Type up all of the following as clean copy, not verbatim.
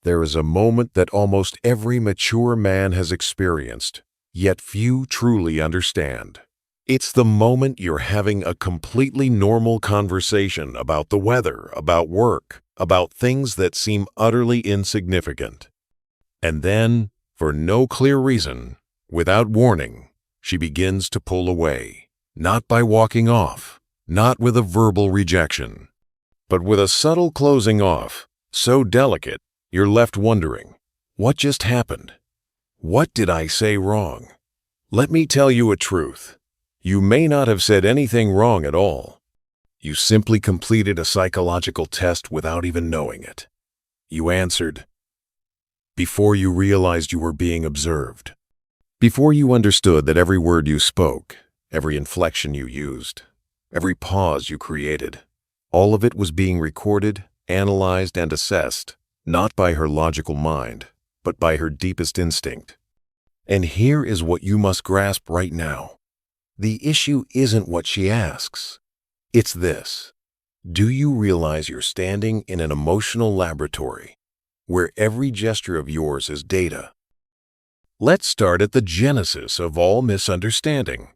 There is a moment that almost every mature man has experienced, yet few truly understand. It's the moment you're having a completely normal conversation about the weather, about work, about things that seem utterly insignificant. And then, for no clear reason, without warning, she begins to pull away, not by walking off, not with a verbal rejection, but with a subtle closing off, so delicate you're left wondering, what just happened? What did I say wrong? Let me tell you a truth. You may not have said anything wrong at all. You simply completed a psychological test without even knowing it. You answered before you realized you were being observed. Before you understood that every word you spoke, every inflection you used, every pause you created, all of it was being recorded, analyzed, and assessed, not by her logical mind, but by her deepest instinct. And here is what you must grasp right now. The issue isn't what she asks. It's this. Do you realize you're standing in an emotional laboratory where every gesture of yours is data? Let's start at the genesis of all misunderstanding.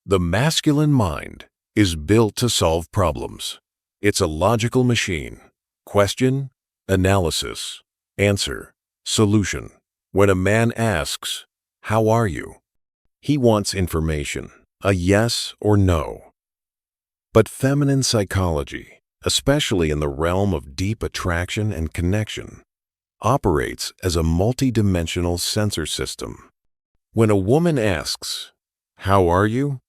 The masculine mind is built to solve problems. It's a logical machine. Question, analysis, answer, solution. When a man asks, "How are you?" he wants information, a yes or no. But feminine psychology, especially in the realm of deep attraction and connection, operates as a multidimensional sensor system. When a woman asks, "How are you?"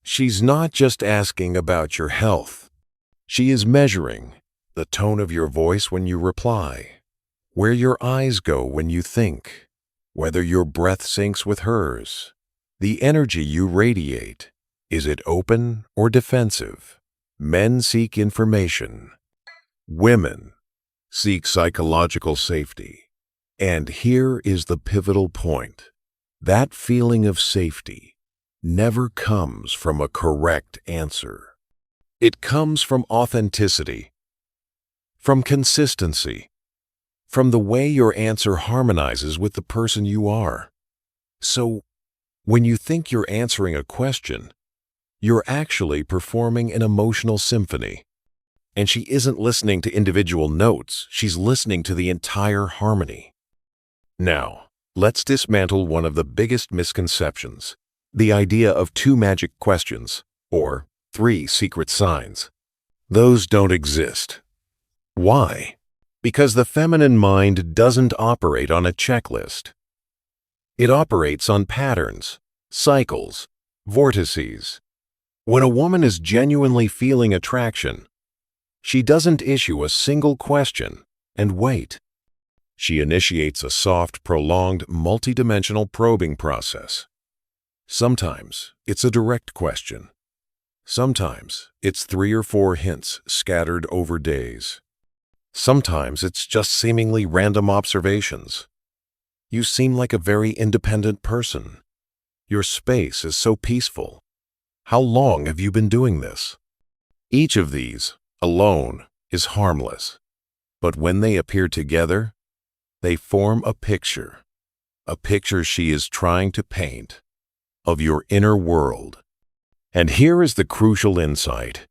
she's not just asking about your health. She is measuring the tone of your voice when you reply, where your eyes go when you think, whether your breath syncs with hers, the energy you radiate. Is it open or defensive? Men seek information. Women seek psychological safety. And here is the pivotal point. That feeling of safety never comes from a correct answer. It comes from authenticity, from consistency, from the way your answer harmonizes with the person you are. So, when you think you're answering a question, you're actually performing an emotional symphony. And she isn't listening to individual notes, she's listening to the entire harmony. Now, let's dismantle one of the biggest misconceptions, the idea of 2 magic questions, or 3 secret signs. Those don't exist. Why? Because the feminine mind doesn't operate on a checklist. It operates on patterns, cycles, vortices. When a woman is genuinely feeling attraction, she doesn't issue a single question and wait. She initiates a soft, prolonged, multidimensional probing process. Sometimes it's a direct question. Sometimes it's 3 or 4 hints scattered over days. Sometimes it's just seemingly random observations. You seem like a very independent person. Your space is so peaceful. How long have you been doing this? Each of these, alone, is harmless. But when they appear together, they form a picture she is trying to paint, of your inner world. And here is the crucial insight.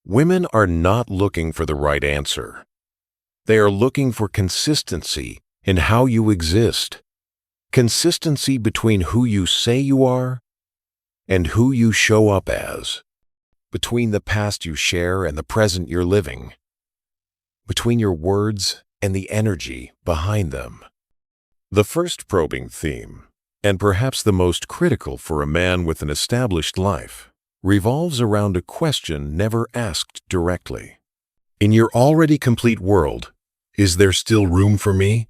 Women are not looking for the right answer. They are looking for consistency in how you exist. Consistency between who you say you are and who you show up as. Between the past you share and the present you're living. Between your words and the energy behind them. The first probing theme, and perhaps the most critical for a man with an established life, revolves around a question never asked directly. In your already complete world, is there still room for me?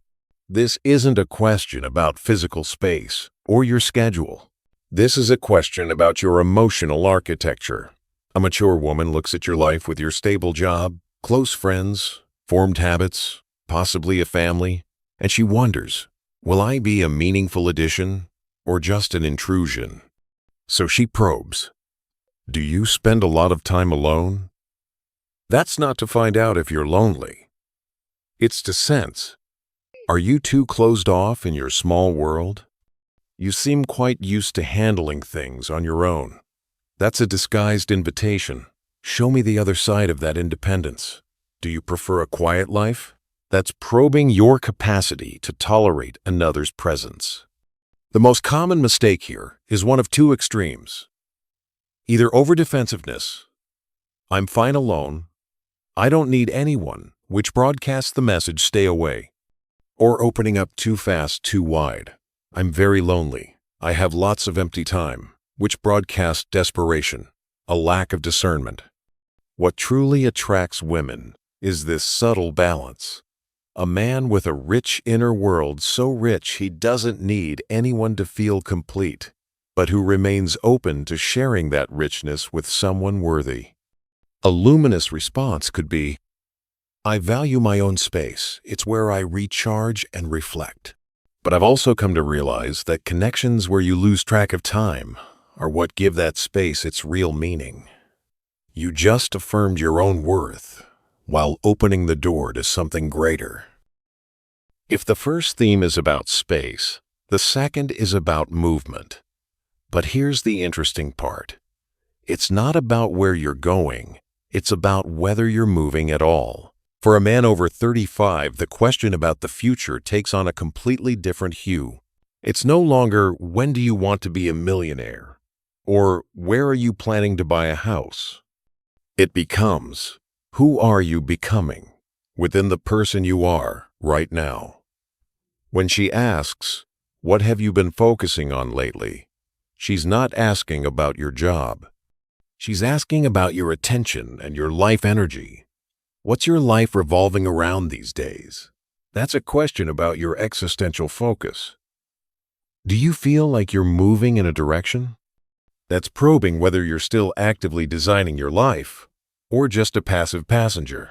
This isn't a question about physical space or your schedule. This is a question about your emotional architecture. A mature woman looks at your life with your stable job, close friends, formed habits, possibly a family, and she wonders, will I be a meaningful addition or just an intrusion? So she probes. Do you spend a lot of time alone? That's not to find out if you're lonely. It's to sense, Are you too closed off in your small world? You seem quite used to handling things on your own. That's a disguised invitation. Show me the other side of that independence. Do you prefer a quiet life? That's probing your capacity to tolerate another's presence. The most common mistake here is one of two extremes. Either overdefensiveness, I'm fine alone, I don't need anyone, which broadcasts the message stay away, or opening up too fast, too wide. I'm very lonely, I have lots of empty time, which broadcasts desperation, a lack of discernment. What truly attracts women is this subtle balance. A man with a rich inner world, so rich he doesn't need anyone to feel complete, but who remains open to sharing that richness with someone worthy. A luminous response could be, I value my own space. It's where I recharge and reflect. But I've also come to realize that connections where you lose track of time are what give that space its real meaning. You just affirmed your own worth while opening the door to something greater. If the first theme is about space, the second is about movement. But here's the interesting part. It's not about where you're going, it's about whether you're moving at all. For a man over 35, the question about the future takes on a completely different hue. It's no longer, when do you want to be a millionaire? Or where are you planning to buy a house? It becomes, who are you becoming within the person you are right now? When she asks, what have you been focusing on lately? She's not asking about your job. She's asking about your attention and your life energy. What's your life revolving around these days? That's a question about your existential focus. Do you feel like you're moving in a direction? That's probing whether you're still actively designing your life or just a passive passenger.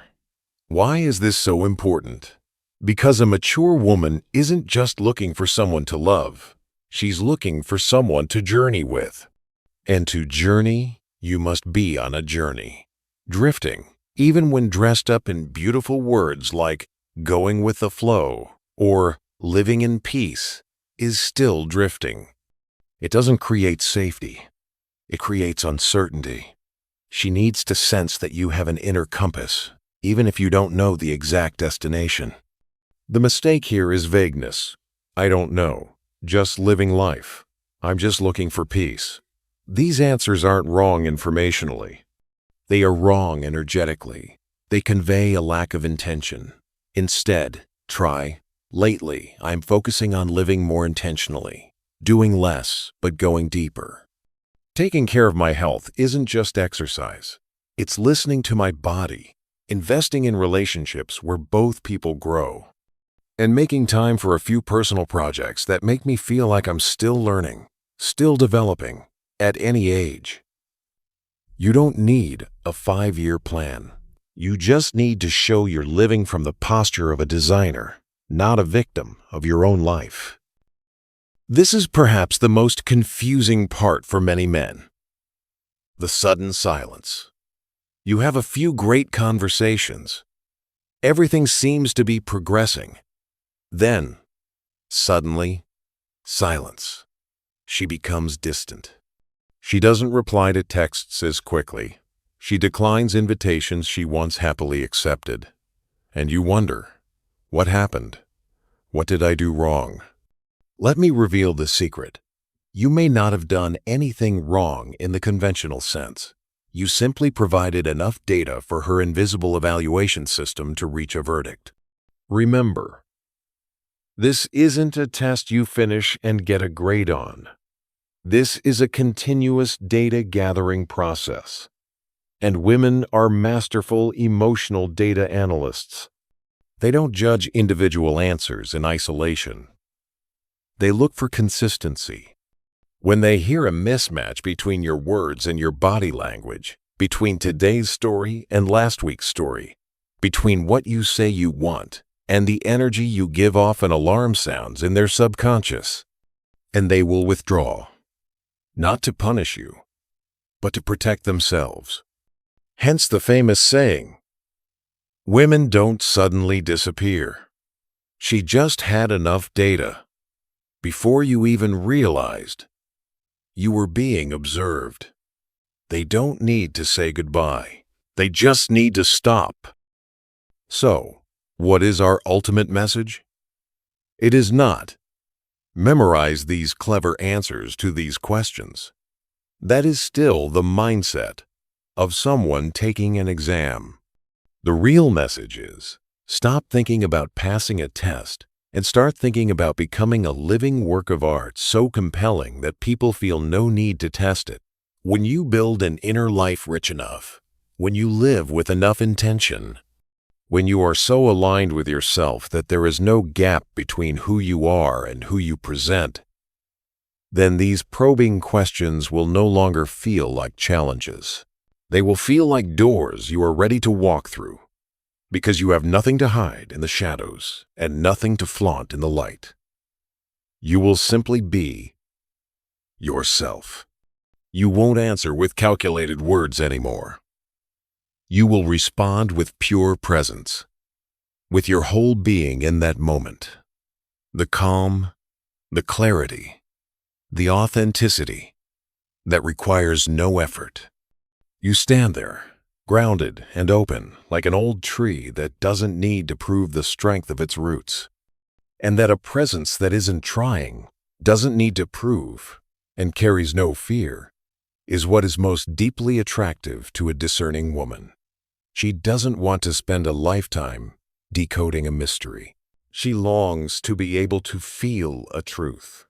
Why is this so important? Because a mature woman isn't just looking for someone to love. She's looking for someone to journey with. And to journey, you must be on a journey. Drifting, even when dressed up in beautiful words like going with the flow or living in peace, is still drifting. It doesn't create safety. It creates uncertainty. She needs to sense that you have an inner compass, even if you don't know the exact destination. The mistake here is vagueness. I don't know. Just living life. I'm just looking for peace. These answers aren't wrong informationally. They are wrong energetically. They convey a lack of intention. Instead, try, lately, I'm focusing on living more intentionally, doing less, but going deeper. Taking care of my health isn't just exercise. It's listening to my body, investing in relationships where both people grow, and making time for a few personal projects that make me feel like I'm still learning, still developing, at any age. You don't need a 5-year plan. You just need to show you're living from the posture of a designer, not a victim of your own life. This is perhaps the most confusing part for many men. The sudden silence. You have a few great conversations. Everything seems to be progressing. Then, suddenly, silence. She becomes distant. She doesn't reply to texts as quickly. She declines invitations she once happily accepted. And you wonder, what happened? What did I do wrong? Let me reveal the secret. You may not have done anything wrong in the conventional sense. You simply provided enough data for her invisible evaluation system to reach a verdict. Remember, this isn't a test you finish and get a grade on. This is a continuous data gathering process. And women are masterful emotional data analysts. They don't judge individual answers in isolation. They look for consistency. When they hear a mismatch between your words and your body language, between today's story and last week's story, between what you say you want and the energy you give off, an alarm sounds in their subconscious, and they will withdraw. Not to punish you, but to protect themselves. Hence the famous saying, women don't suddenly disappear. She just had enough data. Before you even realized, you were being observed. They don't need to say goodbye. They just need to stop. So, what is our ultimate message? It is not, memorize these clever answers to these questions. That is still the mindset of someone taking an exam. The real message is, stop thinking about passing a test and start thinking about becoming a living work of art so compelling that people feel no need to test it. When you build an inner life rich enough, when you live with enough intention, when you are so aligned with yourself that there is no gap between who you are and who you present, then these probing questions will no longer feel like challenges. They will feel like doors you are ready to walk through, because you have nothing to hide in the shadows and nothing to flaunt in the light. You will simply be yourself. You won't answer with calculated words anymore. You will respond with pure presence, with your whole being in that moment. The calm, the clarity, the authenticity that requires no effort. You stand there, grounded and open, like an old tree that doesn't need to prove the strength of its roots, and that a presence that isn't trying, doesn't need to prove, and carries no fear, is what is most deeply attractive to a discerning woman. She doesn't want to spend a lifetime decoding a mystery. She longs to be able to feel a truth.